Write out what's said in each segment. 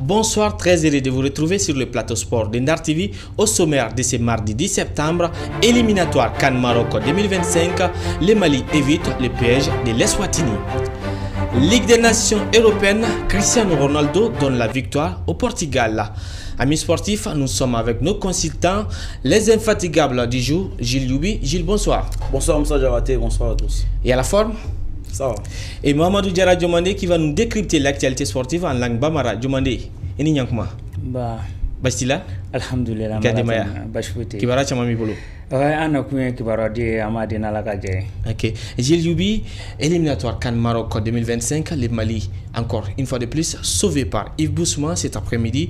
bonsoir, très heureux de vous retrouver sur le plateau sport de Ndar TV. Au sommaire de ce mardi 10 septembre, éliminatoire CAN Maroc 2025, le Mali évite le piège de l'Eswatini. Ligue des Nations européennes, Cristiano Ronaldo donne la victoire au Portugal. Amis sportifs, nous sommes avec nos consultants, les infatigables du jour, Gilles Youbi. Gilles, bonsoir. Bonsoir Moussa Jaraté, bonsoir à tous. Et à la forme? Ça va. Et Mohamedou Diarra Diomandé qui va nous décrypter l'actualité sportive en langue Bambara. Diomandé, eni nyankuma. Ba. Bastila? Alhamdulillah. Kademaya. Bashfuti. Kibara chamami bolo. Ouais, ana kuye kibara di amadi na lakaje. Ok. Gilles Youbi, éliminatoire CAN Maroc 2025, le Mali, encore une fois de plus, sauvé par Yves Boussouma cet après-midi.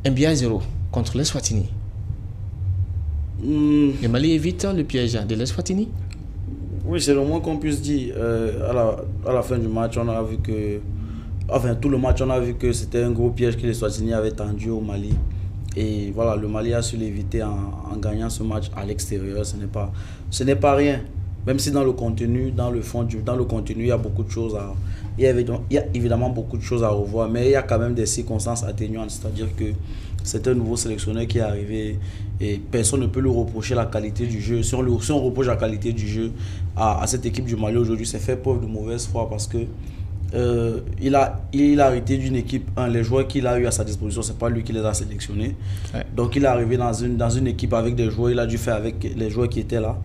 1-0 contre l'Eswatini. Le Mali évite le piège de l'Eswatini. Oui, c'est le moins qu'on puisse dire. À la fin du match, on a vu que... Enfin, tout le match, on a vu que c'était un gros piège que les Swatini avaient tendu au Mali. Et voilà, le Mali a su l'éviter en gagnant ce match à l'extérieur. Ce n'est pas rien. Même si dans le contenu, dans le contenu, il y a beaucoup de choses à... Il y a évidemment beaucoup de choses à revoir, mais il y a quand même des circonstances atténuantes. C'est-à-dire que c'est un nouveau sélectionneur qui est arrivé et personne ne peut lui reprocher la qualité du jeu. Si on reproche la qualité du jeu à cette équipe du Mali aujourd'hui, c'est faire preuve de mauvaise foi parce que il a hérité d'une équipe. Les joueurs qu'il a eu à sa disposition, c'est pas lui qui les a sélectionnés. Ouais. Donc il est arrivé dans une équipe avec des joueurs, il a dû faire avec les joueurs qui étaient là.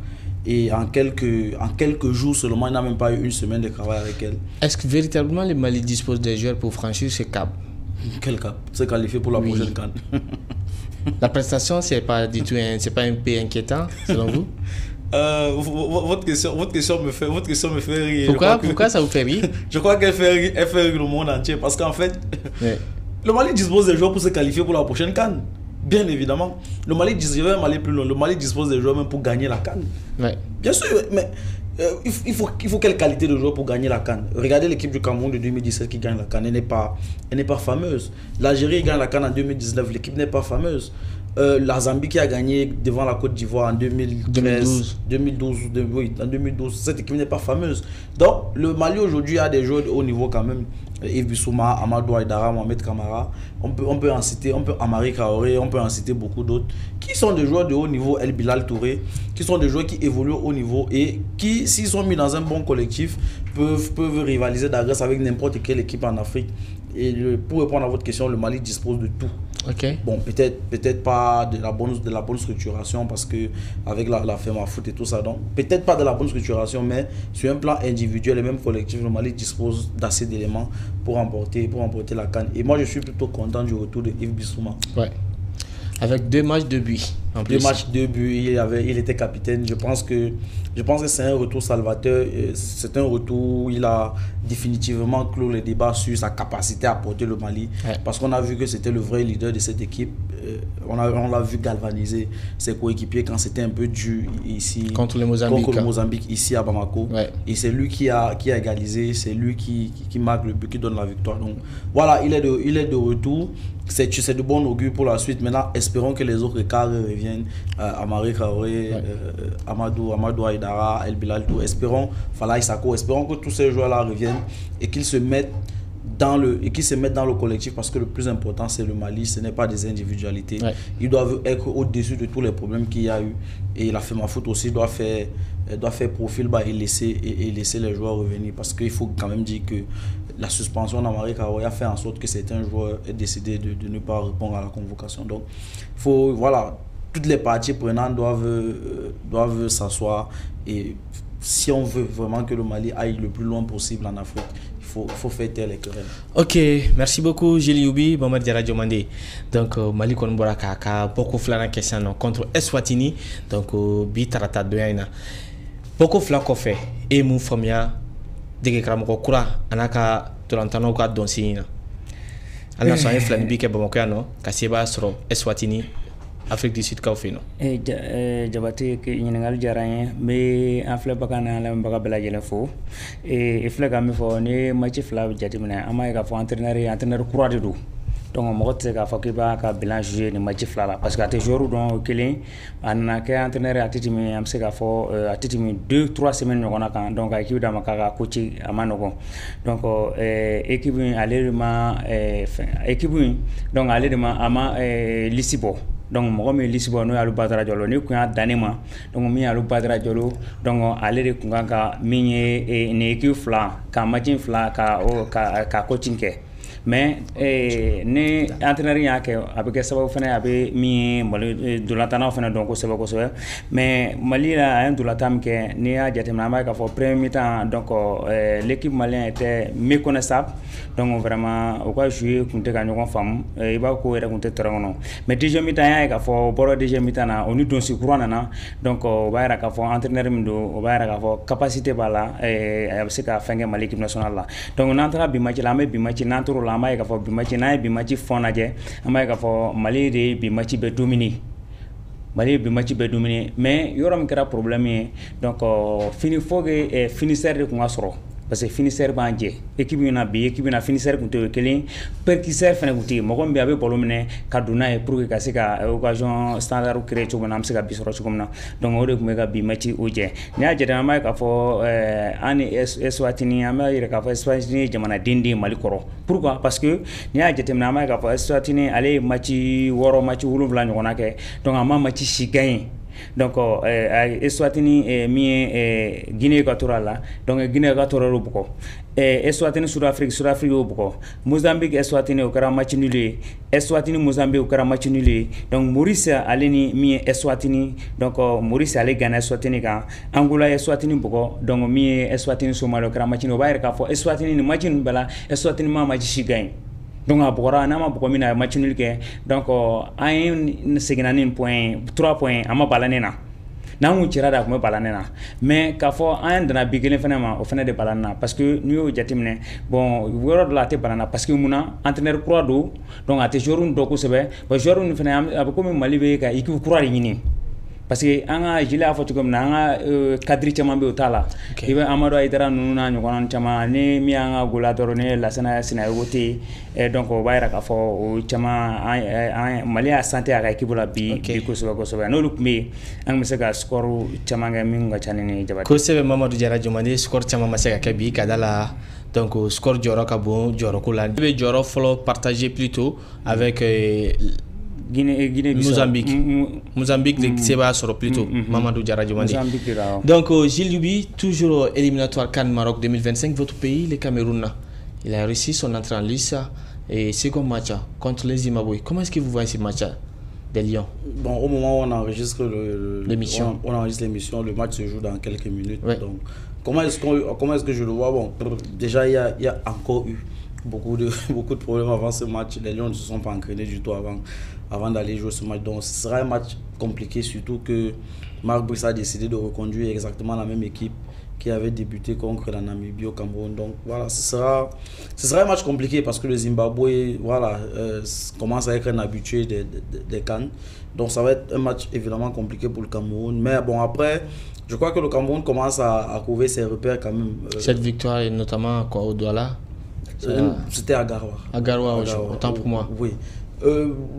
Et en quelques jours seulement, il n'a même pas eu une semaine de travail avec elle. Est-ce que véritablement le Mali dispose des joueurs pour franchir ce cap? Quel cap? Se qualifier pour la prochaine CAN. La prestation, c'est pas du tout un peu inquiétant, selon vous? Votre question me fait rire. Pourquoi ça vous fait rire? Je crois qu'elle fait rire le monde entier parce qu'en fait, le Mali dispose des joueurs pour se qualifier pour la prochaine CAN. Bien évidemment, le Mali dispose des joueurs même pour gagner la CAN. Ouais. Bien sûr, mais il faut quelle qualité de joueur pour gagner la CAN? Regardez l'équipe du Cameroun de 2017 qui gagne la CAN, elle n'est pas fameuse. L'Algérie gagne la CAN en 2019, l'équipe n'est pas fameuse. La Zambie qui a gagné devant la Côte d'Ivoire en 2012, en 2012, cette équipe n'est pas fameuse. Donc le Mali aujourd'hui a des joueurs de haut niveau quand même. Yves Boussouma, Amadou Aïdara, Mohamed Kamara, on peut en citer, Amari Traoré, on peut en citer beaucoup d'autres, qui sont des joueurs de haut niveau, El Bilal Touré, qui sont des joueurs qui évoluent au haut niveau et qui, s'ils sont mis dans un bon collectif, peuvent rivaliser d'adresse avec n'importe quelle équipe en Afrique. Et pour répondre à votre question, le Mali dispose de tout. Okay. Bon, peut-être pas de la bonne structuration parce que avec la ferme à foot et tout ça, donc peut-être pas de la bonne structuration, mais sur un plan individuel et même collectif, le Mali dispose d'assez d'éléments pour remporter la CAN. Et moi, je suis plutôt content du retour de Yves Boussouma. Ouais. Avec 2 matchs de but. Deux matchs de but, il était capitaine. Je pense que c'est un retour salvateur. C'est un retour où il a définitivement clos les débats sur sa capacité à porter le Mali. Ouais. Parce qu'on a vu que c'était le vrai leader de cette équipe. On l'a vu galvaniser ses coéquipiers quand c'était un peu dur ici. Contre le Mozambique ici à Bamako. Ouais. Et c'est lui qui a égalisé. C'est lui qui marque le but, qui donne la victoire. Donc voilà, il est de retour. C'est de bon augure pour la suite. Maintenant, espérons que les autres cadres reviennent. Amari Traoré, ouais. Amadou Aïdara, El Bilal, espérons, Fala Isako, espérons que tous ces joueurs-là reviennent et qu'ils se mettent dans le collectif parce que le plus important c'est le Mali, ce n'est pas des individualités. Ouais. Ils doivent être au-dessus de tous les problèmes qu'il y a eu et la FEMAFOOT aussi doit faire profil bas et laisser les joueurs revenir parce qu'il faut quand même dire que la suspension d'Amari Traoré a fait en sorte que certains joueurs aient décidé de ne pas répondre à la convocation. Donc, toutes les parties prenantes doivent s'asseoir et si on veut vraiment que le Mali aille le plus loin possible en Afrique, il faut faire taire les querelles. Ok, merci beaucoup Gilles Youbi, Mohamed Diarra Diomandé. Donc Mali Konbora Kaka, beaucoup flan question contre Eswatini, donc bitarata doyana. Beaucoup flan fait et mon famia de Kramoko Kura, Anaka Tolantano ka Donsina. Ana so en flan bi ke Bamako no, Kasiba soro Eswatini. Afrique du Sud Kaufino. Jabate ke ñingal jaranye me en fle bakana la mbaka bela jele fo e fle ga mi fo ne match fla jatimina amay ga fo entraîneur croix de do donc mɔgɔ tɛ se k'a fɔ k'i b'a ka bilan juger ni match fila la parce que a tɛ joueur dɔn kelen a nana kɛ entraîneur a tɛ tɛmɛ an bɛ se k'a fɔ a tɛ tɛmɛ 2-3 semaines ɲɔgɔnna kan donc a équipe d'a ma k'a ka coach a ma nɔgɔn donc équipe in ale de ma équipe in donc ale de ma a ma liste bɔ donc mɔgɔ min liste bɔ n'o ye Alu Badara Jalo ni kun y'a dan ne ma donc min ye Alu Badara Jalo donc ale de kun kan ka min ye ni équipe fila ka match fila ka coaching kɛ mais ni entraîneur y'a kɛ a bɛ kɛ sababu fana a bɛ min ye Mali dolantannaw fana dɔn kosɛbɛ kosɛbɛ mais Mali la a ye dolantan min kɛ n'i y'a jateminɛ an b'a ye k'a fɔ premier mi-temps donc l'équipe malienne était méconnaissable donc vraiment u ka jouer kun tɛ ka ɲɔgɔn faamu i b'a ko yɛrɛ kun tɛ terrain kɔnɔ mais deuxième mi-temps an y'a ye k'a fɔ bɔra deuxième mi-temps na o ni donsi kura nana donc o b'a yira k'a fɔ entraîneur min don o b'a yira k'a fɔ capacité b'a la a bɛ se ka fɛn kɛ Mali équipe nationale la donc n'an taara bi match la an bɛ bi match n'an tor'o la an b'a ye k'a fɔ bi match n'an ye bi match fɔn lajɛ an b'a ye k'a fɔ Mali de ye bi match bɛɛ dominer Mali ye bi match bɛɛ dominer mais yɔrɔ min kɛra problème ye donc fini faut que finisseur de kun ka sɔrɔ parce que finisseur b'an jɛ équipe in na bi équipe in na finisseur kun tɛ o kelen percusseur fana kun tɛ yen mɔgɔ min bɛ a bɛ balo minɛ ka don n'a ye pour que ka se ka occasion standard créer cogo min na an bɛ se ka bi sɔrɔ cogo min na donc o de kun bɛ ka bi match o jɛ n'i y'a jate an b'a ye k'a fɔ an ni Eswatini an b'a yira k'a fɔ Eswatini ye jamanaden de ye Mali kɔrɔ pourquoi parce que n'i y'a jateminɛ an b'a ye k'a fɔ Eswatini ale ye match 6 match 7 ɲɔgɔnna kɛ donc a ma match 6 gagné donc Eswatini min ye Guinée Équatoriale la donc Guinée Équatoriale y'o bugɔ Eswatini Sud-Afrique y'o bugɔ Mozambique Eswatini o kɛra match nul ye Eswatini Mozambique o kɛra match nul ye donc Maurice ale ni min ye Eswatini donc Maurice ale gagné Eswatini kan Angola Eswatini bugɔ donc min ye Eswatini Somalie o kɛra match nul o b'a yira k'a fɔ Eswatini ni match ninnu bɛɛ la Eswatini ma match 6 gagné donc a bɔra n'a ma bugɔ min na a ye match nul kɛ donc an ye seginna ni point 3 points an ma balannen na n'an kun cira de a kun bɛ balannen na mais k'a fɔ an dana bi kelen fana ma o fana de balannen na parce que n'i y'o jateminɛ bon yɔrɔ dɔ la a tɛ balannen na parce que munna entraîneur kura don donc a tɛ joueur dɔn kosɛbɛ bon joueur ninnu fana a bɛ komi Mali bɛ ka équipe kura de ɲini parce que an ka Jile y'a fɔ cogo min na an ka cadre caman bɛ o t'a la i bɛ Amadu Ayidara ninnu n'a ɲɔgɔnna caman ni min y'an ka goleador ni Lassana Sinayogo tɛ yen donc o b'a yira k'a fɔ o caman Mali y'a santé a ka équipe la bi kosɛbɛ kosɛbɛ n'olu tun bɛ yen an tun bɛ se ka score caman kɛ min ka ca ni Jabate kosɛbɛ Mamadu Jara Jomani score caman ma se ka kɛ bi ka da la donc score jɔyɔrɔ ka bon jɔyɔrɔko la i bɛ jɔyɔrɔ fɔlɔ partager plutôt avec Mozambique de Seba sort plutôt Mamadou Diarra Djomandé. Donc Gilles Youbi, toujours éliminatoire CAN Maroc 2025, votre pays, le Cameroun, il a réussi son entrée en lice et second match contre les Zimbabwe. Comment est-ce que vous voyez ce match des Lions? Bon, au moment où on enregistre l'émission, le match se joue dans quelques minutes. Ouais. Donc, comment est-ce que je le vois? Bon, déjà il y a encore eu beaucoup de problèmes avant ce match. Les Lions ne se sont pas entraînés du tout avant d'aller jouer ce match. Donc ce sera un match compliqué, surtout que Marc Brice a décidé de reconduire exactement la même équipe qui avait débuté contre la Namibie au Cameroun. Donc voilà, ce sera un match compliqué parce que le Zimbabwe commence à être un habitué des CAN. Donc ça va être un match évidemment compliqué pour le Cameroun. Mais bon, après, je crois que le Cameroun commence à trouver ses repères quand même. Cette victoire est notamment au Douala. C'était à Garoua. À Garoua, autant pour moi. Oui.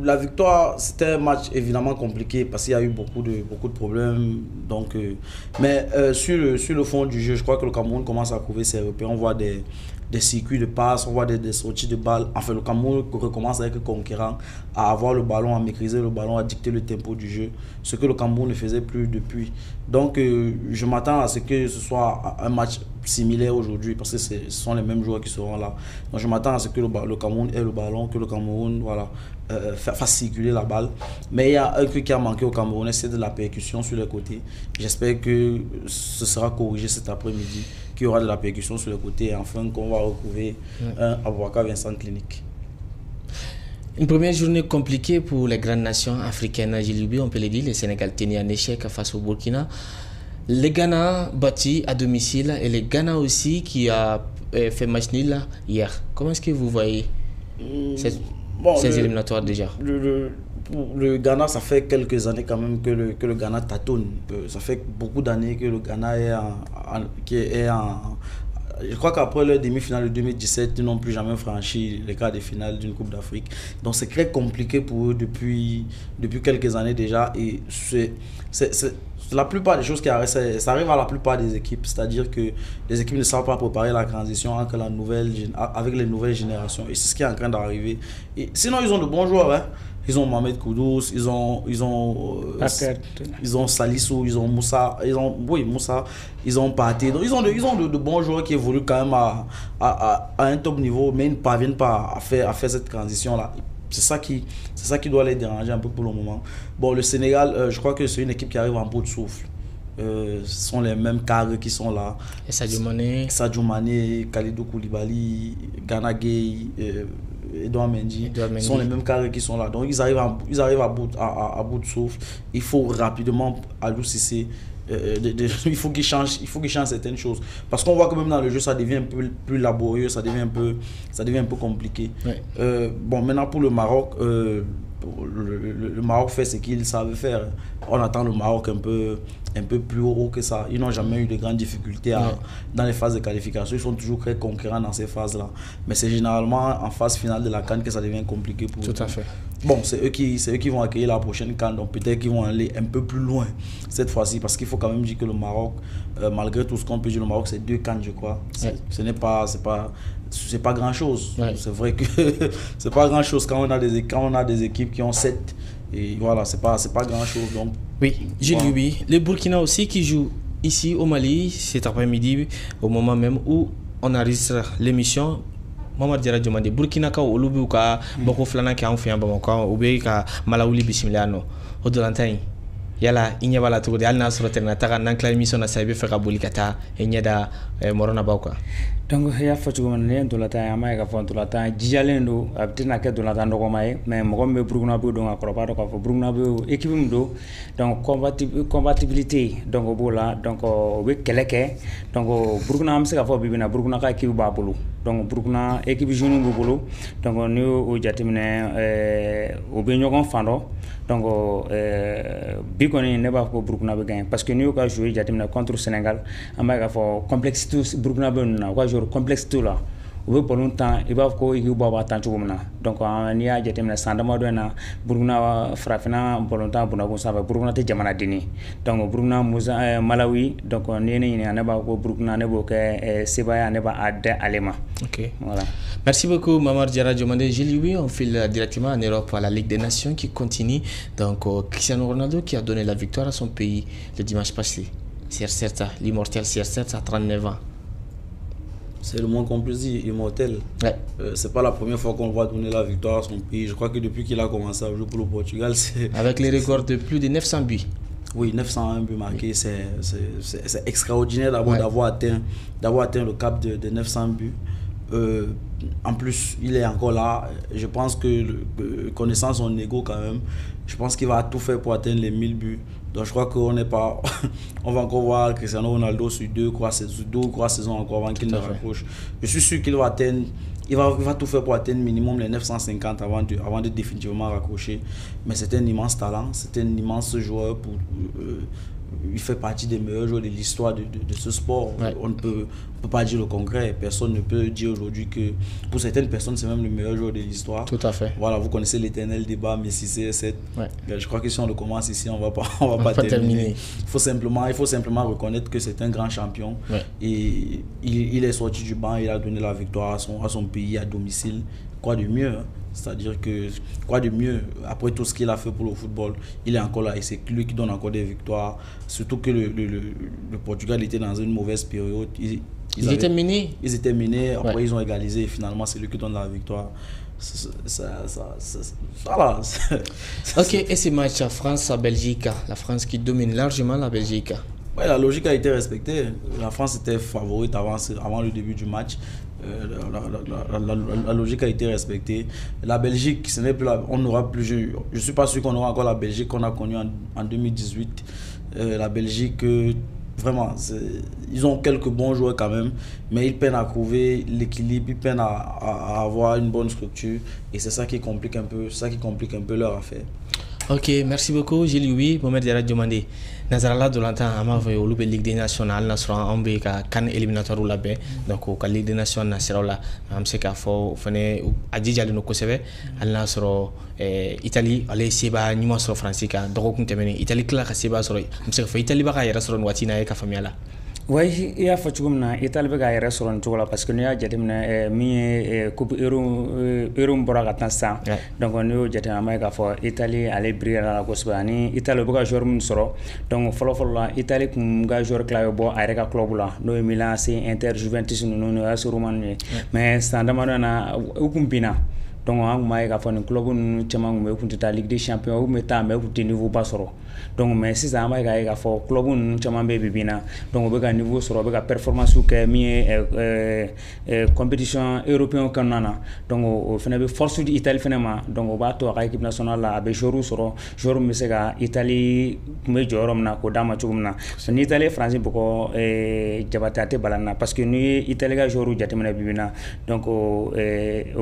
La victoire, c'était un match évidemment compliqué parce qu'il y a eu beaucoup de problèmes. Donc, mais sur le fond du jeu, je crois que le Cameroun commence à trouver ses repères. On voit des circuits de passe, on voit des sorties de balles. Enfin, le Cameroun recommence à être conquérant, à avoir le ballon, à maîtriser le ballon, à dicter le tempo du jeu. Ce que le Cameroun ne faisait plus depuis. Donc, je m'attends à ce que ce soit un match similaire aujourd'hui parce que ce sont les mêmes joueurs qui seront là. Donc, je m'attends à ce que le Cameroun ait le ballon, que le Cameroun fasse circuler la balle. Mais il y a un truc qui a manqué au Cameroun, c'est de la percussion sur les côtés. J'espère que ce sera corrigé cet après-midi, qu'il y aura de la percussion sur les côtés et enfin qu'on va retrouver un Abouaka Vincent Clinique. Une première journée compliquée pour les grandes nations africaines. Gilles, on peut le dire, le Sénégal tenait un échec face au Burkina. Le Ghana battu à domicile et le Ghana aussi qui a fait match nul hier. Comment est-ce que vous voyez ces éliminatoires déjà? Le Ghana, ça fait quelques années quand même que le Ghana tâtonne. Ça fait beaucoup d'années que le Ghana je crois qu'après leur demi-finale de 2017, ils n'ont plus jamais franchi les quarts de finale d'une Coupe d'Afrique. Donc c'est très compliqué pour eux depuis quelques années déjà. Et c'est la plupart des choses qui arrivent, ça arrive à la plupart des équipes. C'est-à-dire que les équipes ne savent pas préparer la transition avec les nouvelles générations. Et c'est ce qui est en train d'arriver. Sinon, ils ont de bons joueurs. Hein. Ils ont Mohamed Kudus, ils ont Salissou, ils ont Moussa, ils ont Pathé. Donc ils ont de bons joueurs qui évoluent quand même à un top niveau, mais ils ne parviennent pas à faire cette transition-là. C'est ça qui doit les déranger un peu pour le moment. Bon, le Sénégal, je crois que c'est une équipe qui arrive en bout de souffle. Ce sont les mêmes cadres qui sont là. Et Sadio Mané, Kalidou Koulibaly, Gana Gueye, Edouard Mendy. Ce sont les mêmes cadres qui sont là. Donc ils arrivent à bout de souffle. Il faut rapidement Aliou Cissé. Il faut qu'il change certaines choses, parce qu'on voit que même dans le jeu ça devient un peu plus laborieux, ça devient un peu compliqué. Ouais. Bon, maintenant pour le Maroc, le Maroc fait ce qu'il savait faire. On attend le Maroc un peu plus haut que ça. Ils n'ont jamais eu de grandes difficultés dans les phases de qualification. Ils sont toujours très conquérants dans ces phases-là. Mais c'est généralement en phase finale de la CAN que ça devient compliqué pour eux. Tout à fait. Bon, c'est eux qui vont accueillir la prochaine CAN. Donc peut-être qu'ils vont aller un peu plus loin cette fois-ci. Parce qu'il faut quand même dire que le Maroc, malgré tout ce qu'on peut dire, le Maroc c'est 2 CAN, je crois. C'est pas grand-chose. Ouais. C'est vrai que c'est pas grand-chose quand on a des équipes qui ont 7. Et voilà, c'est pas grand-chose. Donc, oui, Gilles, oui. Le Burkina aussi qui joue ici au Mali cet après-midi, au moment même où on enregistre l'émission. Mamadou Diarra Diomandé, Burkina ka olubi ka bako flana ki an fi an Bamako ou be ka malawuli bisimila no o dolantan yala inya bala to de alna soro terna ta nan kla émission na sabe fe ka boli kata e nyada morona bawka. Donc ya fatu man ne dolata ama ka fon dolata jijalen do abtina ke dolata ndo ko may mais mo be Burkina be do ngakro pa do ko Burkina be équipe do donc compatibilité donc bola donc be keleke donc Burkina am se ka fo bibina Burkina ka équipe ba bolo donc Burkina équipe jeune bu bolo donc ni o jatimine o be nyogon fando donc bi koni ne ba ko Burkina be gagner parce que ni o ka jouer jatimine contre Sénégal ama ka fo complexité Burkina be na ko complexe tout là ou pour longtemps il va ko il va tant donc ni a jetem na sandama do na Burkina frafina pour longtemps buna ko sa Burkina te jamana dini donc Burkina Malawi donc ni ne ba ko Burkina ne bo ke Sebaya ne ba adde alema. OK, voilà. Merci beaucoup Mamadou Diarra Diomandé. Gilles, oui, on file directement en Europe à la Ligue des Nations qui continue. Donc Cristiano Ronaldo qui a donné la victoire à son pays le dimanche passé. CR7, l'immortel CR7 à 39 ans. C'est le moins qu'on puisse dire, immortel. Ouais. C'est pas la première fois qu'on voit donner la victoire à son pays. Je crois que depuis qu'il a commencé à jouer pour le Portugal, c'est... Avec les records de plus de 900 buts. Oui, 901 buts marqués, c'est extraordinaire d'avoir atteint le cap de 900 buts. En plus, il est encore là. Je pense que, connaissant son ego quand même, je pense qu'il va tout faire pour atteindre les 1000 buts. Donc je crois qu'on n'est pas... On va encore voir Cristiano Ronaldo sur 2 ou 3 saisons encore avant qu'il ne raccroche. Je suis sûr qu'il va atteindre... Il va tout faire pour atteindre minimum les 950 avant de définitivement raccrocher. Mais c'est un immense talent, c'est un immense joueur. Il fait partie des meilleurs joueurs de l'histoire de ce sport. Ouais. On ne peut pas dire le contraire. Personne ne peut dire aujourd'hui que pour certaines personnes, c'est même le meilleur joueur de l'histoire. Tout à fait. Voilà, vous connaissez l'éternel débat Messi CR7. Ouais. Je crois que si on le commence ici, on va pas terminer. Il faut simplement reconnaître que c'est un grand champion. Ouais. Et il est sorti du banc, il a donné la victoire à son pays à domicile. Quoi de mieux, hein? C'est-à-dire que, quoi de mieux, après tout ce qu'il a fait pour le football, il est encore là et c'est lui qui donne encore des victoires. Surtout que le Portugal était dans une mauvaise période. Ils étaient menés. Ils étaient menés, après ils ont égalisé et finalement c'est lui qui donne la victoire. Voilà. Ok, et ce match France-Belgique, la France qui domine largement la Belgique. Ouais, la logique a été respectée. La France était favorite avant le début du match. La logique a été respectée. La Belgique, ce n'est plus on n'aura plus. Je suis pas sûr qu'on aura encore la Belgique qu'on a connue en 2018. La Belgique, vraiment, ils ont quelques bons joueurs quand même, mais ils peinent à trouver l'équilibre, ils peinent à avoir une bonne structure, et c'est ça qui complique un peu leur affaire. Ok, merci beaucoup Gilles. Oui, Mohamed Diarra Diomandé. Nazarala Dolantan ama fe olu be Ligue des Nations al nasra on be ka CAN éliminatoire la be donc ka Ligue des Nations nasra la am se ka fo fane ajijali no kosebe al nasro Italie ale seba nyuma so France ka dogo kun temeni Italie kala ka seba so am se ka fa Italie ba ka yara so watina e ka famiala. Oui, il y a fait tout comme ça. Italie va y rester en tout cas parce que nous avons déjà mis coupe euro boragatan ça. Donc on a déjà mis qu'à fois Italie aller briller dans la course. Ni Italie va jouer mon sort. Donc follow Italie comme va jouer club bon avec un club là. Nous Milan, c'est Inter, Juventus, nous avons sur Roumanie. Mais ça demande na aucun pina. Donc on a mis qu'à fois un club nous champion mais aucun de Ligue des Champions ou mettre mais aucun niveau pas sort. Donc mais si ça m'a gagné qu'à fois club nous champion baby bina. Donc on a niveau sur on a performance ou que mi compétition européenne qu'on a. Donc on fait force d'Italie finalement. Donc on va tout à l'équipe nationale là avec jour sur jour mais c'est que Italie mais jour on a kodama chumna. En Italie France beaucoup jabatate balana parce que nous Italie ga jour jate mena bibina. Donc on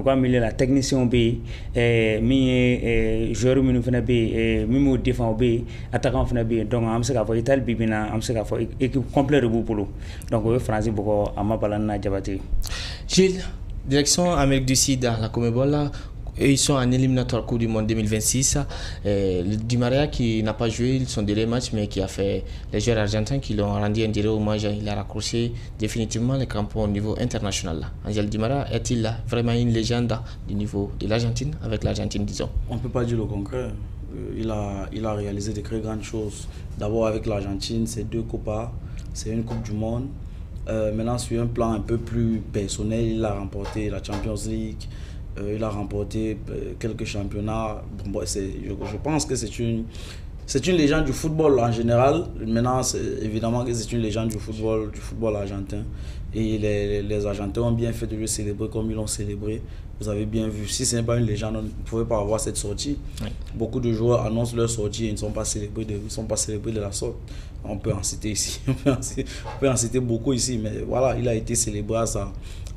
va mêler la technicien bi mi joueur mi fena bi mi mo défend bi attaquant fena bi. Donc am se ka fo Italie bibina am se ka fo équipe complète de boulot. Donc France beaucoup ama balana jabate. Gilles, direction Amérique du Sud, la Conmebol, ils sont en éliminatoire Coupe du Monde 2026. Di Maria qui n'a pas joué son dernier match, mais qui a fait les joueurs argentins qui l'ont rendu un direct hommage. Il a raccroché définitivement les crampons au niveau international. Angel Di Maria est-il vraiment une légende du niveau de l'Argentine, avec l'Argentine, disons? On ne peut pas dire le contraire. Il a réalisé de très grandes choses. D'abord avec l'Argentine, c'est 2 copas, c'est une Coupe du Monde. Maintenant, sur un plan un peu plus personnel, il a remporté la Champions League, il a remporté quelques championnats. Bon, je pense que c'est une légende du football en général. Maintenant, évidemment que c'est une légende du football argentin. Et les Argentins ont bien fait de le célébrer comme ils l'ont célébré. Vous avez bien vu, si ce n'est pas une légende, on ne pouvait pas avoir cette sortie. Oui. Beaucoup de joueurs annoncent leur sortie et ils ne sont pas célébrés de la sorte. On peut en citer ici, on peut en citer beaucoup ici, mais voilà, il a été célébré à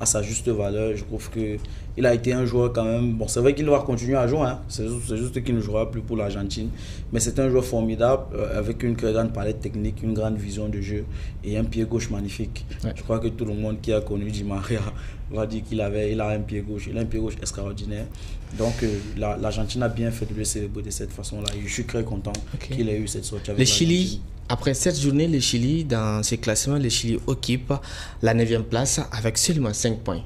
sa juste valeur. Je trouve qu'il a été un joueur quand même. Bon, c'est vrai qu'il va continuer à jouer, hein. C'est juste qu'il ne jouera plus pour l'Argentine. Mais c'est un joueur formidable, avec une grande palette technique, une grande vision de jeu et un pied gauche magnifique. Ouais. Je crois que tout le monde qui a connu Di Maria va dire qu'il a un pied gauche. Il a un pied gauche extraordinaire. Donc l'Argentine a bien fait de le célébrer de cette façon-là. Et je suis très content qu'il ait eu cette sortie avec le Chili. Après cette journée, le Chili, dans ce classement, le Chili occupe la 9e place avec seulement 5 points.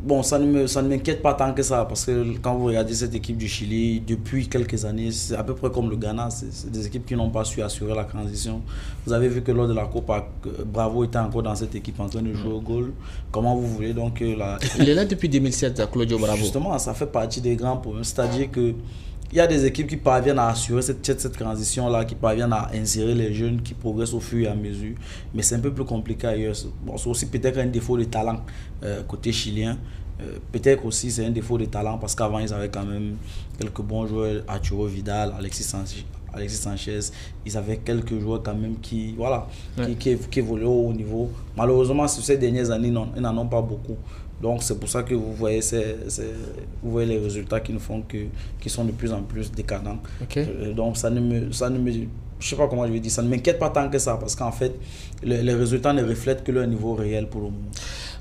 Bon, ça ne m'inquiète pas tant que ça, parce que quand vous regardez cette équipe du Chili, depuis quelques années, c'est à peu près comme le Ghana, c'est des équipes qui n'ont pas su assurer la transition. Vous avez vu que lors de la Copa, Bravo était encore dans cette équipe en train de jouer au goal. Comment vous voulez donc Il est là depuis 2007, Claudio Bravo. Justement, ça fait partie des grands problèmes, c'est-à-dire que il y a des équipes qui parviennent à assurer cette transition-là, qui parviennent à insérer les jeunes, qui progressent au fur et à mesure. Mais c'est un peu plus compliqué ailleurs. Bon, c'est aussi peut-être un défaut de talent côté chilien. Peut-être aussi c'est un défaut de talent parce qu'avant ils avaient quand même quelques bons joueurs, Arturo Vidal, Alexis Sanchez. Ils avaient quelques joueurs quand même qui évoluaient au haut niveau. Malheureusement, sur ces dernières années, ils n'en ont pas beaucoup. Donc c'est pour ça que vous voyez les résultats qui sont de plus en plus décadents. Okay. Donc ça ne me je sais pas comment je vais dire, ça ne m'inquiète pas tant que ça parce qu'en fait les résultats ne reflètent que leur niveau réel pour le moment.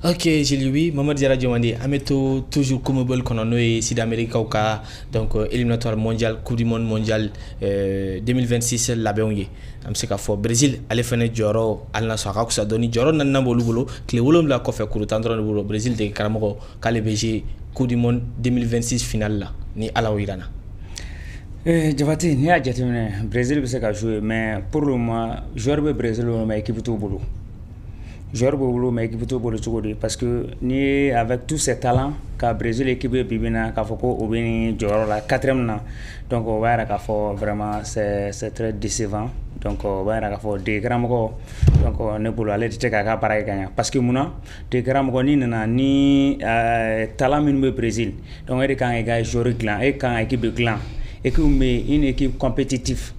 Ok, Gilles, Mohamed Diarra Diomandé, Ameto toujours comme bol qu'on a eu ici d'Amérique au cas donc éliminatoire mondial, Coupe du Monde mondial 2026 la Béongue. Am se ka fo Brésil ale fene joro alna so ka kusa doni joro nan nambolu bolo clé wolom la ko fe kuru tandron bolo Brésil de karamo kale BG Coupe du Monde 2026 finale là ni ala wirana. Jabati ni a jatemine Brésil be se ka jouer mais pour le moment joueur be Brésil mais équipe tout bolo. Joueur bolo mais équipe tout bolo chogodi parce que ni avec tous ces talents ka Brésil équipe bibina ka foko obini joro la 4e na donc on va ka fo vraiment c'est très décevant. Donc on va dire des grands donc on est pour aller te ka pareil gagner parce que muna des grands ni nana ni talent min au Brésil donc est quand un gars joueur clan et quand équipe clan et que une équipe compétitive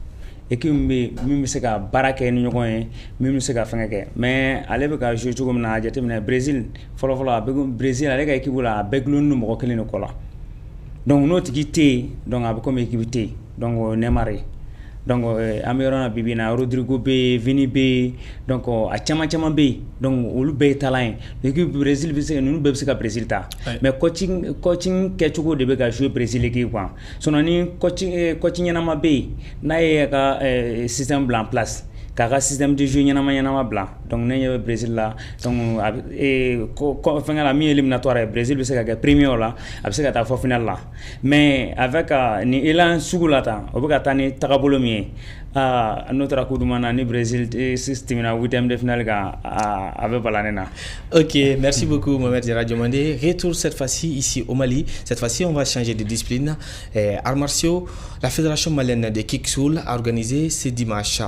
et que même c'est ka baraka ni ñoko même c'est ka fengeke mais aller be jouer tout comme na jate Brésil folo Brésil aller ka équipe la beglu no mo ko kelino kola donc n'o tigi tɛ yen donc a bɛ komi équipe tɛ yen donc Neymar ye donc an bɛ yɔrɔ na bi bi in na Rodrigo bɛ yen Vini bɛ yen donc a caman bɛ yen donc olu bɛɛ ye talent ye équipe Brésil bɛ se ninnu bɛɛ bɛ se ka Brésil ta mais coaching kɛcogo de bɛ ka jouer Brésil équipe quoi sinon ni coaching ɲɛnama bɛ yen n'a ye ka système bila en place k'a ka système de jeu ɲɛnama bila donc ne ɲɛ bɛ Brésil la donc fɛnkɛ la min ye éliminatoire ye Brésil bɛ se ka kɛ premier o la a bɛ se ka taa fɔ final la mais avec ni élan sugu la tan o bɛ ka taa ni tagabolo min ye n'o taara coup du monde na ni Brésil tɛmɛna huitième de finale kan a bɛ balannen na. Ok, merci beaucoup Mohamed Diarra Diomandé. Retour cette fois-ci ici au Mali. Cette fois-ci on va changer de discipline. Arts martiaux, la fédération malienne de Kicksoul a organisé ce dimanche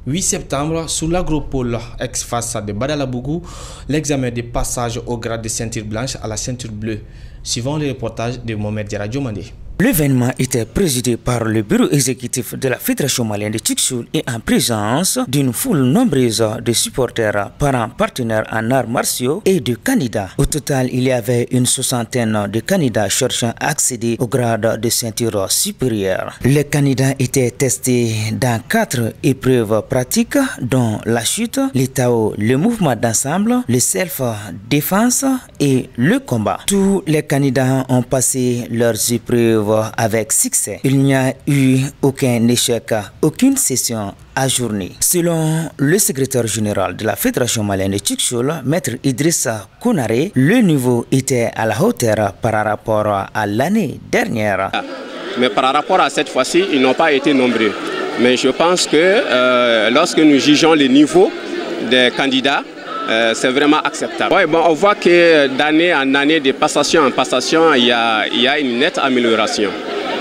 8 septembre, sous l'agropole ex-façade de Badalabougou, l'examen de passage au grade de ceinture blanche à la ceinture bleue, suivant le reportage de Mohamed Diarra Diomandé. L'événement était présidé par le bureau exécutif de la Fédération malienne de Kicksoul et en présence d'une foule nombreuse de supporters, parents, partenaires en arts martiaux et de candidats. Au total, il y avait une soixantaine de candidats cherchant à accéder au grade de ceinture supérieure. Les candidats étaient testés dans 4 épreuves pratiques, dont la chute, les Tao, le mouvement d'ensemble, le self-défense et le combat. Tous les candidats ont passé leurs épreuves avec succès. Il n'y a eu aucun échec, aucune session ajournée. Selon le secrétaire général de la Fédération malienne de Kicksoul, Maître Idrissa Konaré, le niveau était à la hauteur par rapport à l'année dernière. Mais par rapport à cette fois-ci, ils n'ont pas été nombreux. Mais je pense que lorsque nous jugeons le niveau des candidats, c'est vraiment acceptable. Ouais, bon, on voit que d'année en année, de passation en passation, il y a une nette amélioration.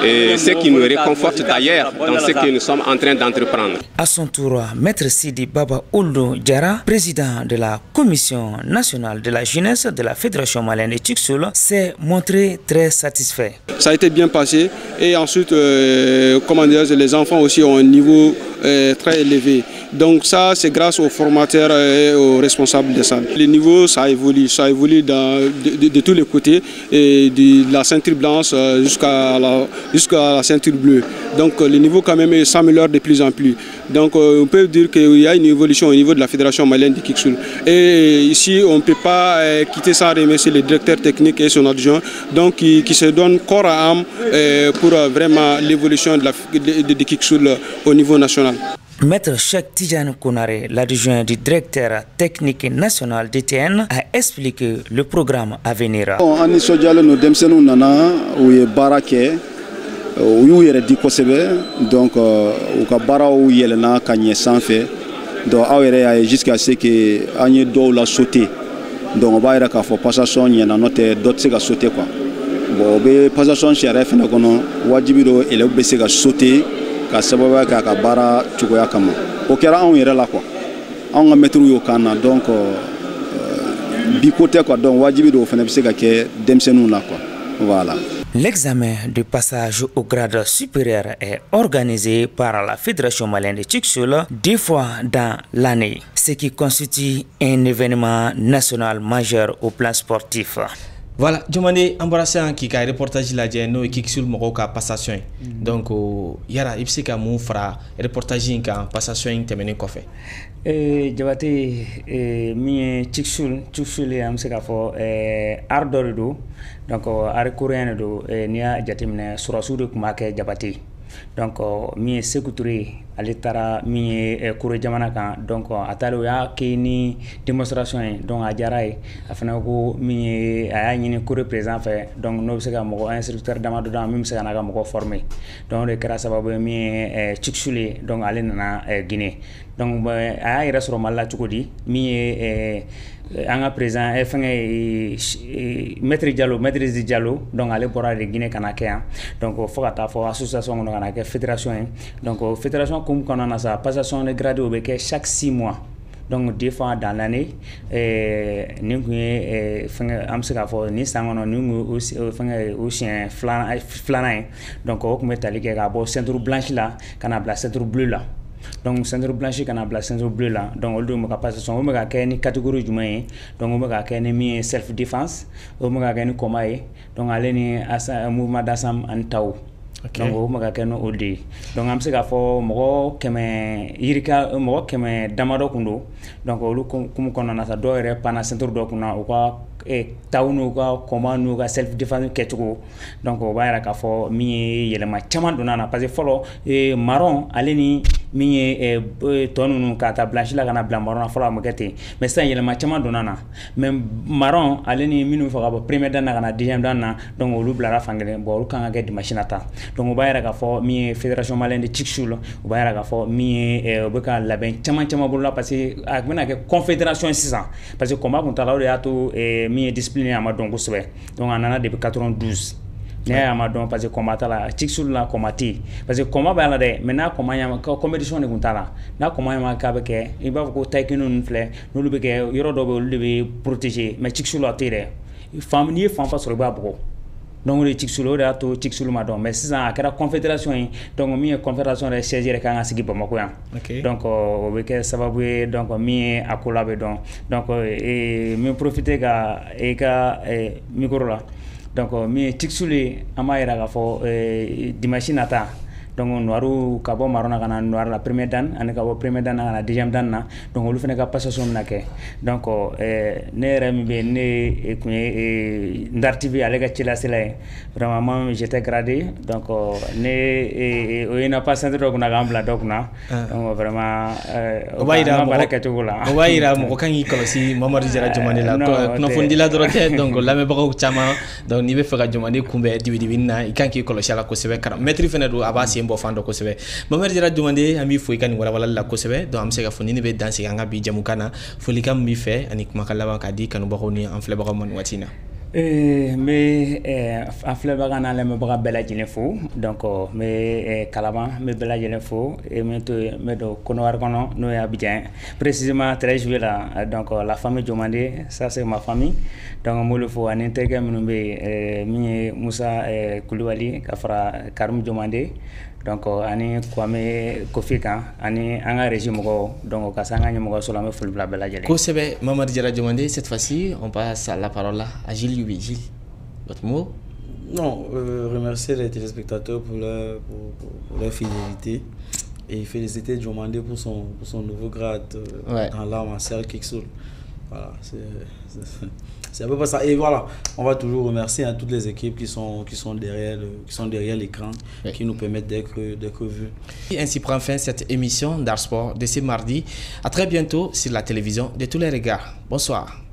Et ce qui nous réconforte d'ailleurs dans ce que nous sommes en train d'entreprendre. À son tour, Maître Sidi Baba Ouldo Diarra, président de la Commission nationale de la jeunesse de la Fédération malienne de Kicksoul, s'est montré très satisfait. Ça a été bien passé et ensuite, comment dire, les enfants aussi ont un niveau très élevé. Donc ça, c'est grâce aux formateurs et aux responsables des salles. Le niveau, ça évolue de tous les côtés, et de la ceinture blanche jusqu'à la ceinture bleue. Donc le niveau quand même s'améliore de plus en plus. Donc on peut dire qu'il y a une évolution au niveau de la Fédération malienne de Kicksoul. Et ici, on ne peut pas quitter sans remercier le directeur technique et son adjoint, donc qui se donnent corps à âme pour vraiment l'évolution de Kicksoul au niveau national. Maître Cheikh Tidjane Konaré, l'adjoint du directeur technique national d'ETN, a expliqué le programme à venir. Ani sojalo no demsenu nana ou ye barake ou yere di kosebe donc ou ka bara ou yelena kanye sanfé donc awere jusqu'à ce que anye do la sauter donc on va ira ka fo passation yena note dot se ka sauter quoi bon be passation chere fena kono wajibiro ele be se ka sauter ka sababa ka bara chugoya kama o kera on yere la quoi on ga mettre yo kana donc bi côté quoi donc wajibiro fena be se ka ke demsenu na quoi voilà. L'examen de passage au grade supérieur est organisé par la Fédération malienne de Kicksoul 2 fois dans l'année, ce qui constitue un événement national majeur au plan sportif. Voilà, Diomandé embrassé un qui a reportage la Djeno et Kicksoul Moroka passation. Donc yara ipsika mou fra reportage ka passation terminé kofe. Jabate mi Kicksoul am se ka fo ardor do donc ar coréen do nia jatimne surasude kuma ke jabate. Donc mi Sékou Touré ale tara mi kure jamana kan donc atalo ya kini démonstration donc a jara ye afana ko mi aya ñini kure présent fait donc no se ka mo instructeur damado dans mi se ka na ka mo former donc de kra sababu mi Kicksoul donc ale na Guinée donc aya ira sur malla tukodi mi anga présent maître Diallo donc ale bora de Guinée kanakea donc fokata fo association no kanake fédération donc fédération comme qu'on a sa passation de grade au bec chaque 6 mois donc 2 fois dans l'année ni am se ka fo ni sangono ni aussi flana donc on mettre ka bo ceinture blanche là kana bla ceinture bleue là donc ceinture blanche kana bla ceinture bleue là donc olu mo ka passation o mo ka kɛ ni catégorie jumɛn donc o mo ka kɛ ni min self défense o mo ka kɛ ni combat ye donc ale ni mouvement d'ensemble ani taw. Donc o mo ka kɛ no ode donc am se ka fɔ mɔgɔ 100 yirika mɔgɔ 100 damadɔ kun do donc olu kum kɔnɔna sa dɔw yɛrɛ pana ceinture dɔ kunna u ka taw n'u ka combat n'u ka self défense kɛcogo donc o b'a yira k'a fɔ min ye yɛlɛma caman donna na parce que fɔlɔ marron ale ni min ye tɔ ninnu ka taa blanche la ka na bila marron na fɔlɔ a ma kɛ ten mais sisan yɛlɛma caman donna na mais marron ale ni minnu fɔ ka bɔ première dan na ka na deuxième dan na donc olu bilara fan kelen bon olu kan ka kɛ dimanche nata donc o b'a yira k'a fɔ min ye fédération malienne de Tchikchou o b'a yira k'a fɔ min ye o bɛ ka labɛn caman bolo la parce que a bɛna kɛ confédération sisan parce que combat kun taara o de y'a to min ye discipline a ma dɔn kosɛbɛ donc a nana depuis 92 ne y'a ma dɔn parce que combat t'a la Tchikchou la combat tɛ yen parce que combat b'a la dɛ mais n'a combat ɲama compétition de kun t'a la n'a combat ɲama k'a bɛ kɛ i b'a fɔ ko taekwondo ninnu filɛ n'olu bɛ kɛ yɔrɔ dɔ bɛ olu de bɛ protéger mais Tchikchou la o tɛ yen dɛ n'i ye fan fa sɔrɔ i b'a bugɔ donc o de Tchikchou o de y'a to Tchikchou ma dɔn mais sisan a kɛra confédération ye donc min ye confédération yɛrɛ siège yɛrɛ kan ka sigi Bamako yan donc o bɛ kɛ sababu ye donc min ye a ko la bɛ dɔn donc min profiter ka i ka micro la donc min ye Tchikchou ye an b'a yira k'a fɔ dimanche nata donc noiru ka bɔ marron na ka na noir la première dan ani ka bɔ première dan na ka na deuxième dan na donc olu fana ka passation bɛna kɛ donc ne yɛrɛ min bɛ ne kun ye Ndar TV ale ka cilasela ye vraiment moi j'étais gradé donc ne o ye na pas centre dɔ kunna k'an bila dɔ kunna donc vraiment o b'a yira baara kɛcogo la o b'a yira mɔgɔ kan k'i kɔlɔsi Mamadu Jara Jɔmande la kunnafonidila dɔrɔn tɛ donc lamɛnbagaw caman donc n'i bɛ fɛ ka Jɔmande kunbɛn dibi na i kan k'i kɔlɔsi a la kosɛbɛ maître fana don a b'a sen bɔ fan dɔ kosɛbɛ Mamadu Jara Jɔmande an b'i fo i ka nin walawalali la kosɛbɛ donc an bɛ se ka fɔ ni ne bɛ dansigi an ka bi jamukan na folikan min b'i fɛ ani kumakan laban k'a di kanubagaw ni an filɛbagaw ma nin waati in na. n bɛ an filɛbaga n'an lamɛnbaga bɛɛ lajɛlen fo donc n bɛ Kalaban n bɛ bɛɛ lajɛlen fo n bɛ to yen n bɛ don Côte-d'Ivoire kɔnɔ n'o ye Abidjan précisément 13 juillet la donc la famille Jɔmande ça c'est ma famille donc n b'olu fo ani n terikɛ minnu bɛ yen min ye Musa Kulibali ka fara Karim Jɔmande donc ani Kwame Kofi kan ani an ka régie mɔgɔw donc ka se an ka ɲɛmɔgɔ sɔrɔ an bɛ foli bila bɛɛ lajɛlen. Kosɛbɛ Mamadu Jara Jɔmande cette fois-ci on passe la parole à Gilles Youbi. Gilles, votre mot? Non, remercier les téléspectateurs pour leur fidélité et féliciter Jɔmande pour son nouveau grade dans l'art martial Kicksoul. Voilà, c'est à peu près ça. Et voilà, on va toujours remercier toutes les équipes qui sont derrière l'écran, qui nous permettent d'être vus. Ainsi prend fin cette émission d'Art Sport de ce mardi. À très bientôt sur la télévision de tous les regards. Bonsoir.